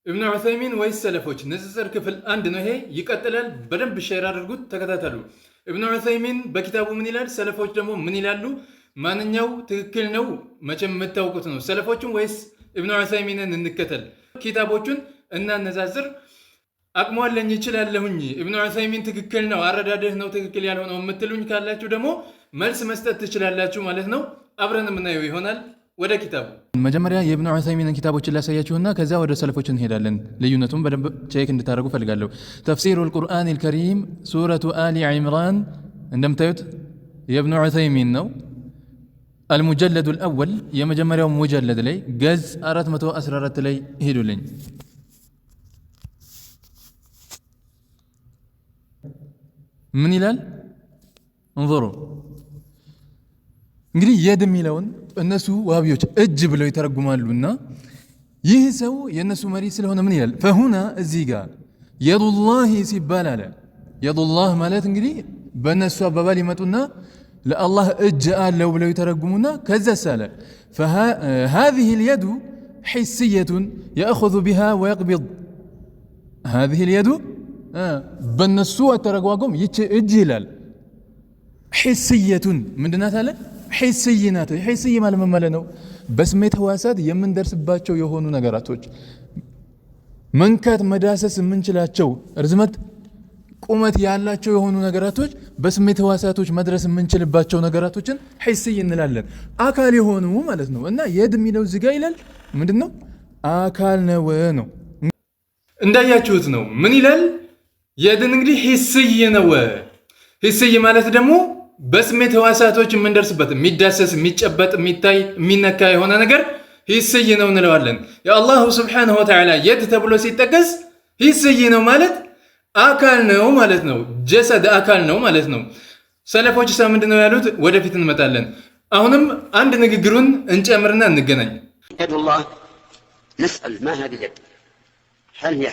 ኢብኑ ዑሰይሚን ወይስ ሰለፎች? ንጽጽር ክፍል አንድ ነው ይሄ። ይቀጥላል። በደንብ ሼር አድርጉት፣ ተከታተሉ። ኢብኑ ዑሰይሚን በኪታቡ ምን ይላል? ሰለፎች ደግሞ ምን ይላሉ? ማንኛው ትክክል ነው? መቼም የምታውቁት ነው። ሰለፎቹን ወይስ ኢብኑ ዑሰይሚንን እንከተል? ኪታቦቹን እናነጻጽር። አቅሟለኝ ይችላለሁኝ፣ ኢብኑ ዑሰይሚን ትክክል ነው፣ አረዳድህ ነው ትክክል ያልሆነው የምትሉኝ ካላችሁ ደግሞ መልስ መስጠት ትችላላችሁ ማለት ነው። አብረን የምናየው ይሆናል። ወደ ኪታቡ መጀመሪያ የኢብኑ ዑሰይሚንን ኪታቦችን ላሳያችሁና ከዛ ወደ ሰለፎች እንሄዳለን። ልዩነቱን በደንብ ቼክ እንድታደርጉ ፈልጋለሁ። ተፍሲሩል ቁርአኒል ከሪም ሱረቱ አሊ ዒምራን እንደምታዩት የኢብኑ ዑሰይሚን ነው። አልሙጀለዱል አወል የመጀመሪያው ሙጀለድ ላይ ገጽ 414 ላይ ሄዱልኝ። ምን ይላል? እንظሩ እንግዲህ የድ የሚለውን እነሱ ዋሃቢዎች እጅ ብለው ይተረጉማሉና ይህ ሰው የእነሱ መሪ ስለሆነ ምን ይላል? ፈሁና እዚህ ጋር የዱላሂ ሲባል አለ። የዱላህ ማለት እንግዲህ በእነሱ አባባል ይመጡና ለአላህ እጅ አለው ብለው ይተረጉሙና ከዛስ አለ هذه اليد حسية يأخذ بها ويقبض هذه اليد በእነሱ አተረጓጎም ይች እጅ ይላል حسية ምንድናት አለ ሒስይ ናት። ሒስይ ማለት ምን ማለት ነው? በስሜት ህዋሳት የምንደርስባቸው የሆኑ ነገራቶች መንካት መዳሰስ የምንችላቸው ርዝመት ቁመት ያላቸው የሆኑ ነገራቶች በስሜት ህዋሳቶች መድረስ የምንችልባቸው ነገራቶችን ሒስይ እንላለን። አካል የሆኑ ማለት ነው። እና የድ የሚለው እዚህ ጋር ይላል ምንድነው? አካል ነው ነው። እንዳያችሁት ነው። ምን ይላል? የድን እንግዲህ ሒስይ ነው። ሒስይ ማለት ደግሞ በስሜት ህዋሳቶች የምንደርስበት የሚዳሰስ የሚጨበጥ የሚታይ የሚነካ የሆነ ነገር ሒስይ ነው እንለዋለን። የአላሁ ስብሓነሁ ወተዓላ የድ ተብሎ ሲጠቀስ ሒስይ ነው ማለት አካል ነው ማለት ነው። ጀሰድ አካል ነው ማለት ነው። ሰለፎች ሳ ምንድን ነው ያሉት? ወደፊት እንመጣለን። አሁንም አንድ ንግግሩን እንጨምርና እንገናኝ። የዱላህ ነስአል ማ ሃዚህ የድ ሀል ሂየ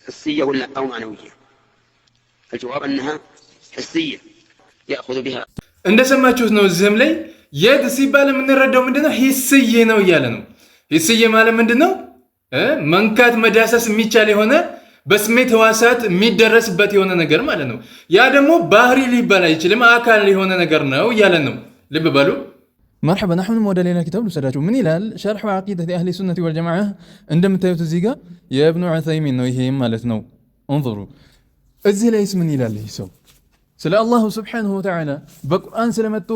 حسية ولا أو معنوية؟ الجواب أنها حسية يأخذ بها እንደሰማችሁት ነው። እዚህም ላይ የድ ሲባል የምንረዳው ምንድነው? ሒስይ ነው እያለ ነው። ሒስይ ማለት ምንድነው? መንካት መዳሰስ የሚቻል የሆነ በስሜት ህዋሳት የሚደረስበት የሆነ ነገር ማለት ነው። ያ ደግሞ ባህሪ ሊባል አይችልም፣ አካል የሆነ ነገር ነው እያለን ነው። ልብ በሉ። መርሐባ አሁንም ወደ ሌላ ኪታብ ልውሰዳችሁ። ምን ይላል? ሸርሑ ዓቂደቲ አህሊ ሱነቲ ወልጀማዓ እንደምታዩት እዚህ ጋር የኢብኑ ዑሰይሚን ነው ይሄም ማለት ነው። እንظሩ እዚህ ላይስ ምን ይላል? ይህ ሰው ስለ አላሁ ስብሓነሁ ወተዓላ በቁርአን ስለመጡ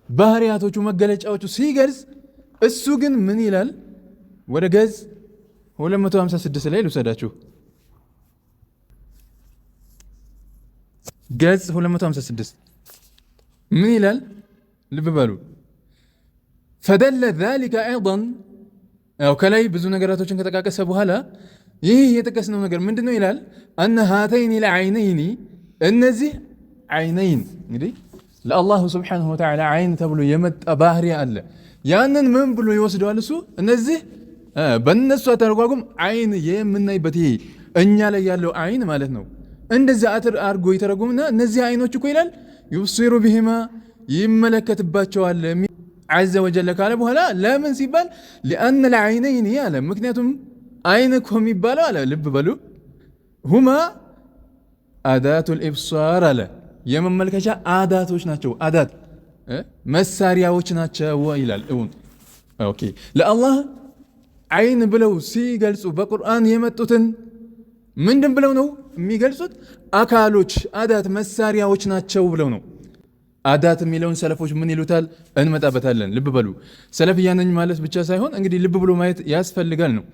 ባህሪያቶቹ መገለጫዎቹ ሲገልጽ እሱ ግን ምን ይላል? ወደ ገጽ 256 ላይ ልውሰዳችሁ። ገጽ 256 ምን ይላል? ልብ በሉ። ፈደለ ዛሊከ አይضን ያው ከላይ ብዙ ነገራቶችን ከጠቃቀሰ በኋላ ይህ የጠቀስነው ነገር ምንድነው ይላል? አነ ሃተይኒ ለዐይነይኒ እነዚህ አይነይን እንግዲህ ለአላሁ ስብሓነሁ ወተዓላ አይን ተብሎ የመጣ ባህሪ አለ። ያንን ምን ብሎ ይወስደዋል እሱ? እነዚህ በእነሱ አተረጓጉም አይን የምናይበት ይሄ እኛ ላይ ያለው አይን ማለት ነው። እንደዚህ አድርጎ ይተረጉምና እነዚህ አይኖች እኮ ይላል ዩብሲሩ ቢሂማ ይመለከትባቸዋል ዐዘ ወጀለ ካለ በኋላ ለምን ሲባል ሊአነ ለዐይነይን አለ። ምክንያቱም አይን እኮ የሚባለው አለ ልብ በሉ ሁማ አዳቱል ኢብሳር አለ የመመልከቻ አዳቶች ናቸው። አዳት መሳሪያዎች ናቸው ይላል። ኦኬ ለአላህ አይን ብለው ሲገልጹ በቁርአን የመጡትን ምንድን ብለው ነው የሚገልጹት? አካሎች አዳት መሳሪያዎች ናቸው ብለው ነው። አዳት የሚለውን ሰለፎች ምን ይሉታል? እንመጣበታለን። ልብ በሉ። ሰለፍያ ነኝ ማለት ብቻ ሳይሆን እንግዲህ ልብ ብሎ ማየት ያስፈልጋል ነው።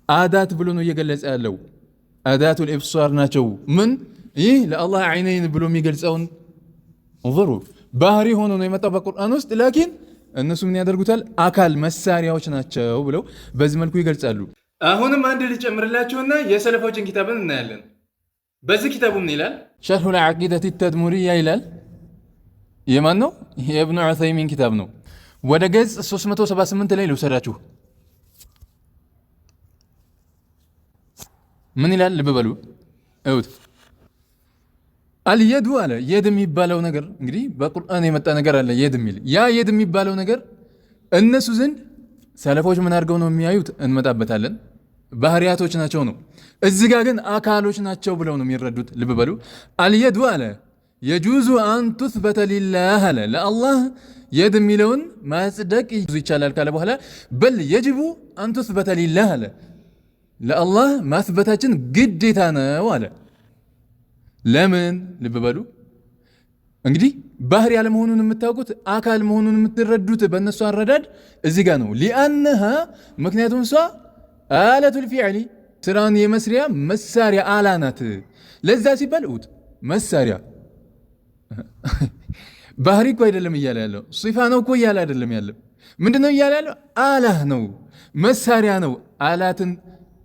አዳት ብሎ ነው እየገለጸ ያለው። አዳቱል ኢብሳር ናቸው። ምን ይህ ለአላህ አይነይን ብሎ የሚገልጸውን እንظሩ ባህሪ ሆኖ ነው የመጣው በቁርአን ውስጥ። ላኪን እነሱ ምን ያደርጉታል? አካል መሳሪያዎች ናቸው ብለው በዚህ መልኩ ይገልጻሉ። አሁንም አንድ ልጨምርላችሁና የሰለፎችን ኪታብን እናያለን። በዚህ ኪታቡ ምን ይላል? ሸርሑል ዓቂደቲ ተድሙሪያ ይላል። የማን ነው? የኢብኑ ዑሰይሚን ኪታብ ነው። ወደ ገጽ 378 ላይ ልውሰዳችሁ። ምን ይላል? ልብ በሉ እውት አልየዱ አለ የድ የሚባለው ነገር እንግዲህ በቁርአን የመጣ ነገር አለ የድ የሚል ያ የድ የሚባለው ነገር እነሱ ዘንድ ሰለፎች ምን አድርገው ነው የሚያዩት? እንመጣበታለን። ባህሪያቶች ናቸው ነው። እዚህ ጋር ግን አካሎች ናቸው ብለው ነው የሚረዱት። ልብ በሉ። አልየዱ አለ የጁዙ አን ቱስበተ ሊላህ አለ ለአላህ የድ የሚለውን ማጽደቅ ይቻላል ካለ በኋላ በል የጅቡ አን ቱስበተ ሊላህ አለ ለአላህ ማስበታችን ግዴታ ነው አለ። ለምን? ልብ በሉ እንግዲህ ባህሪ ያለመሆኑን የምታውቁት አካል መሆኑን የምትረዱት በእነሱ አረዳድ እዚህ ጋር ነው። ሊአነሃ ምክንያቱም እሷ አለቱል ፊዕሊ ስራን የመስሪያ መሳሪያ አላ ናት። ለዛ ሲባል እውት መሳሪያ ባህሪ እኮ አይደለም እያለ ያለው ሲፋ ነው እኮ እያለ አይደለም ያለው። ምንድነው እያለ ያለው? አላህ ነው መሳሪያ ነው። አላትን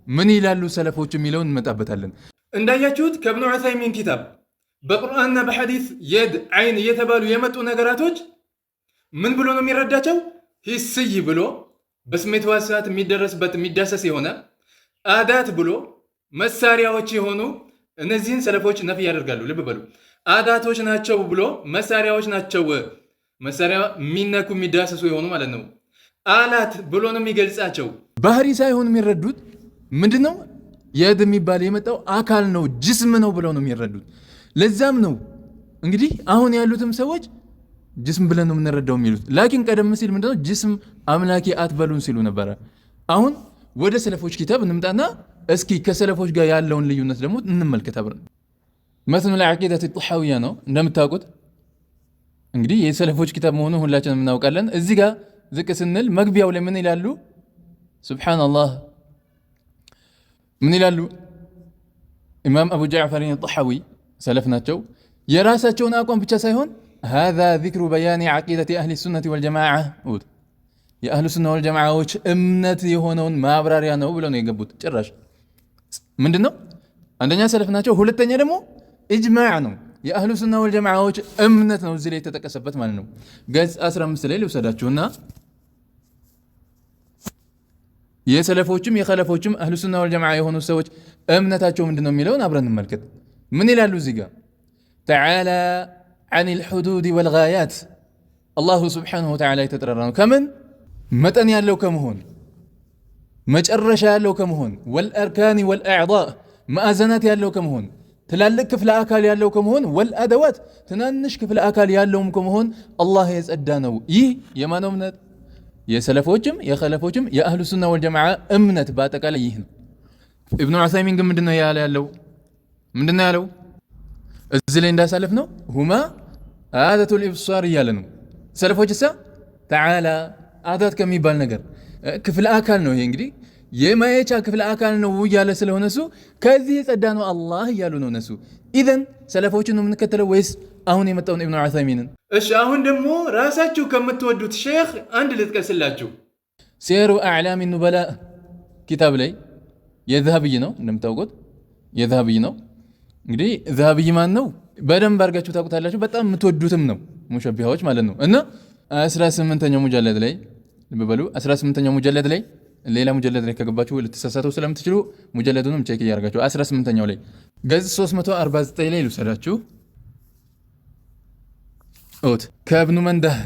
ምን ይላሉ ሰለፎች የሚለውን እንመጣበታለን። እንዳያችሁት ከእብኑ ዑሰይሚን ኪታብ በቁርአንና በሐዲስ የድ አይን እየተባሉ የመጡ ነገራቶች ምን ብሎ ነው የሚረዳቸው? ሂስይ ብሎ በስሜት ሕዋሳት የሚደረስበት የሚዳሰስ የሆነ አዳት ብሎ መሳሪያዎች የሆኑ እነዚህን ሰለፎች ነፍ ያደርጋሉ። ልብ በሉ አዳቶች ናቸው ብሎ መሳሪያዎች ናቸው፣ መሳሪያ የሚነኩ የሚዳሰሱ የሆኑ ማለት ነው። አላት ብሎ ነው የሚገልጻቸው። ባህሪ ሳይሆን የሚረዱት ምንድነው? የድ የሚባል የመጣው አካል ነው ጅስም ነው ብለው ነው የሚረዱት። ለዛም ነው እንግዲህ አሁን ያሉትም ሰዎች ጅስም ብለን ነው የምንረዳው የሚሉት። ላኪን ቀደም ሲል ምንድነው ጅስም አምላኪ አትበሉን ሲሉ ነበረ። አሁን ወደ ሰለፎች ኪታብ እንምጣና እስኪ ከሰለፎች ጋር ያለውን ልዩነት ደግሞ እንመልከት አብረን። መትኑ ለዐቂደት ጣሐዊያ ነው እንደምታውቁት። እንግዲህ የሰለፎች ኪታብ መሆኑን ሁላችንም እናውቃለን። እዚህ ጋር ዝቅ ስንል መግቢያው ላይ ምን ይላሉ? ሱብሓነላህ ምን ይላሉ? ኢማም አቡ ጃዕፈር ጣሐዊ ሰለፍ ናቸው። የራሳቸውን አቋም ብቻ ሳይሆን ሃዛ ዚክሩ በያኒ ዐቂደት አህሊ ሱነቲ ወልጀማዓ የአህሉ ሱና ወልጀማዓዎች እምነት የሆነውን ማብራሪያ ነው ብለው ነው የገቡት። ጭራሽ ምንድን ነው? አንደኛ ሰለፍ ናቸው፣ ሁለተኛ ደግሞ ኢጅማዕ ነው። የአህሉ ሱና ወልጀማዓዎች እምነት ነው እዚህ ላይ የተጠቀሰበት ማለት ነው። ገጽ 15 ላይ ልውሰዳችሁና የሰለፎችም የኸለፎችም አህሉ ሱና ወልጀማዓ የሆኑ ሰዎች እምነታቸው ምንድነው የሚለውን አብረን እንመልከት። ምን ይላሉ እዚህ ጋር? ተዓላ ዐኒል ሑዱድ ወልጋያት አላሁ ስብሓነሁ ወተዓላ የተጠረረ ነው ከምን መጠን ያለው ከመሆን መጨረሻ ያለው ከመሆን ወልአርካኒ ወልአዕዳእ ማዕዘናት ያለው ከመሆን ትላልቅ ክፍለ አካል ያለው ከመሆን ወልአደዋት ትናንሽ ክፍለ አካል ያለውም ከመሆን አላህ የጸዳ ነው። ይህ የማነው እምነት? የሰለፎችም የኸለፎችም የአህሉ ሱና ወልጀማዓ እምነት በአጠቃላይ ይህ ነው። ኢብኑ ዑሰይሚን ግን ምንድነው ያለው? ምንድነው ያለው? እዚህ ላይ እንዳሳለፍ ነው ሁማ አዳቱል ኢብሳር እያለ ነው። ሰለፎች እሳ ተዓላ አዳት ከሚባል ነገር ክፍለ አካል ነው። ይሄ እንግዲህ የማየቻ ክፍለ አካል ነው እያለ ስለሆነ እሱ ከዚህ የጸዳ ነው አላህ እያሉ ነው እነሱ። ኢዘን ሰለፎችን ነው የምንከተለው ወይስ አሁን የመጣውን ኢብኑ ዑሰይሚንን? እሺ አሁን ደግሞ ራሳችሁ ከምትወዱት ሼክ አንድ ልጥቀስላችሁ። ሲየሩ አዕላሚ ኑበላ ኪታብ ላይ የዘሀብይ ነው እንደምታውቁት፣ የዘሀብይ ነው። እንግዲህ ዘሀብይ ማን ነው? በደንብ አድርጋችሁ ታውቁታላችሁ። በጣም የምትወዱትም ነው ሙሸቢሃዎች ማለት ነው። እና 18ኛው ሙጀለድ ላይ በበሉ 18ኛው ሙጀለድ ላይ ሌላ ሙጀለድ ላይ ከገባችሁ ልትሳሳቱ ስለምትችሉ ሙጀለዱንም ቼክ እያደረጋችሁ 18ኛው ላይ ገጽ 349 ላይ ልውሰዳችሁ። ኦት ከእብኑ መንዳህ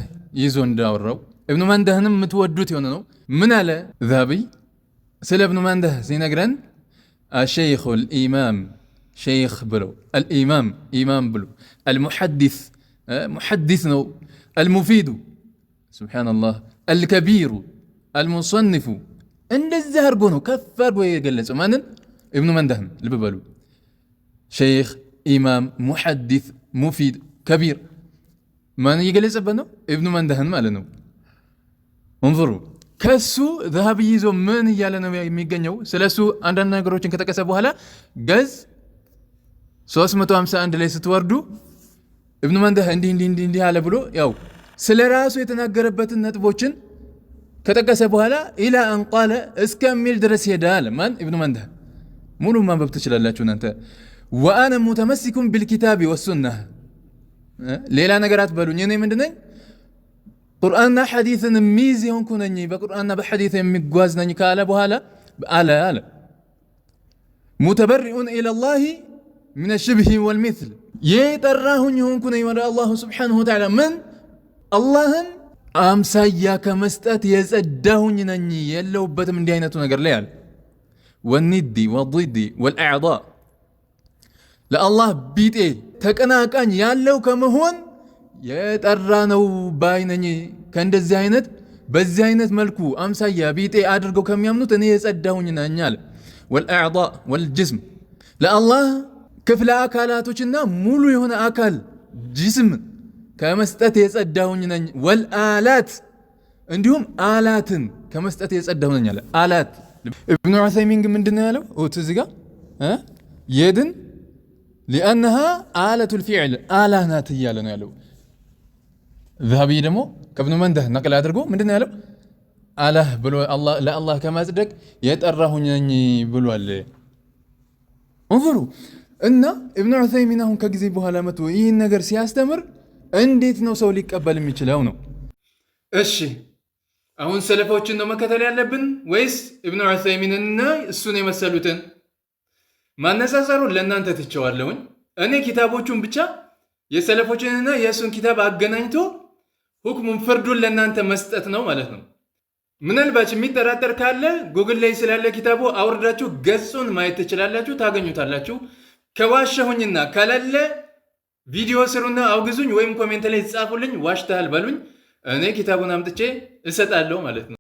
ይዞ እንዳወራው እብኑ መንዳህንም የምትወዱት የሆነ ነው። ምን አለ ዘሀብይ ስለ እብኑ መንዳህ ሲነግረን አሸይኹ ልኢማም ሸይኽ ብለው አልኢማም ኢማም ብሎ አልሙሐዲስ ሙሐዲስ ነው። አልሙፊዱ ሱብሓነላህ አልከቢሩ አልሙሰንፉ እንደዚህ አድርጎ ነው ከፍ አድርጎ የገለጸው ማንን? እብኑ መንዳህን። ልብ በሉ ሸይኽ፣ ኢማም፣ ሙሐዲስ፣ ሙፊድ፣ ከቢር ማን እየገለጸበት ነው? እብኑ መንዳህን ማለት ነው። እንظሩ ከሱ ዘሀብይ ይዞ ምን እያለ ነው የሚገኘው? ስለሱ አንዳንድ ነገሮችን ከጠቀሰ በኋላ ገጽ 351 ላይ ስትወርዱ እብኑ መንዳህ እንዲህ አለ ብሎ ያው ስለ ራሱ የተናገረበትን ነጥቦችን ከጠቀሰ በኋላ ኢላ አንቃለ እስከሚል ድረስ ሄዳል። ማን? እብኑ መንዳህ። ሙሉ ማንበብ ትችላላችሁ እናንተ። ወአነ ሙተመሲኩም ቢልኪታቢ ወሱና ሌላ ነገር አትበሉኝ፣ እኔ ምንድነኝ? ቁርአንና ሐዲስን የሚይዝ የሆንኩ ነኝ፣ በቁርአንና በሐዲስ የሚጓዝ ነኝ ካለ በኋላ አለ ሙተበሪኡን ኢለላሂ ሚነ ሽብሂ ወልሚስል የጠራሁኝ የሆንኩ ነኝ ወደ አላሁ ስብሓነሁ ወተዓላ ምን አላህን አምሳያ ከመስጠት የጸዳሁኝ ነኝ፣ የለውበትም እንዲህ አይነቱ ነገር ላይ አለ። ወኒዲ ወዲዲ ወልአዕዳ ለአላህ ቢጤ ተቀናቃኝ ያለው ከመሆን የጠራ ነው ባይነኝ። ከእንደዚህ አይነት በዚህ አይነት መልኩ አምሳያ ቢጤ አድርገው ከሚያምኑት እኔ የጸዳሁኝ ነኝ አለ። ወልአዕዳ ወልጅስም ለአላህ ክፍለ አካላቶችና ሙሉ የሆነ አካል ጅስም ከመስጠት የጸዳሁኝ ነኝ። ወልአላት እንዲሁም አላትን ከመስጠት የጸዳሁ ነኝ አለ። አላት ኢብኑ ዑሰይሚን ግን ምንድን ነው ያለው? እዚህ ጋር የድን ሊአነሃ አለቱል ፊዕል አላ ናት እያለ ነው ያለው። ዛሀቢ ደግሞ ከብኑ መንደህ ነቅል አድርጎ ምንድን ነው ያለው? አላህ ብሎ ለአላህ ከማጽደቅ የጠራሁኝ ነኝ ብሏል። እንظሩ እና ኢብኑ ዑሰይሚን አሁን ከጊዜ በኋላ መጥቶ ይህን ነገር ሲያስተምር እንዴት ነው ሰው ሊቀበል የሚችለው ነው? እሺ አሁን ሰለፎችን ነው መከተል ያለብን ወይስ ኢብኑ ዑሰይሚንና እሱን የመሰሉትን? ማነጻጸሩን ለእናንተ ትቸዋለሁኝ። እኔ ኪታቦቹን ብቻ የሰለፎችንና የእሱን ኪታብ አገናኝቶ ሁክሙን ፍርዱን ለእናንተ መስጠት ነው ማለት ነው። ምናልባት የሚጠራጠር ካለ ጉግል ላይ ስላለ ኪታቡ አውርዳችሁ ገጹን ማየት ትችላላችሁ፣ ታገኙታላችሁ። ከዋሸሁኝና ከሌለ ቪዲዮ ስሩና አውግዙኝ፣ ወይም ኮሜንት ላይ ጻፉልኝ፣ ዋሽተሃል በሉኝ። እኔ ኪታቡን አምጥቼ እሰጣለሁ ማለት ነው።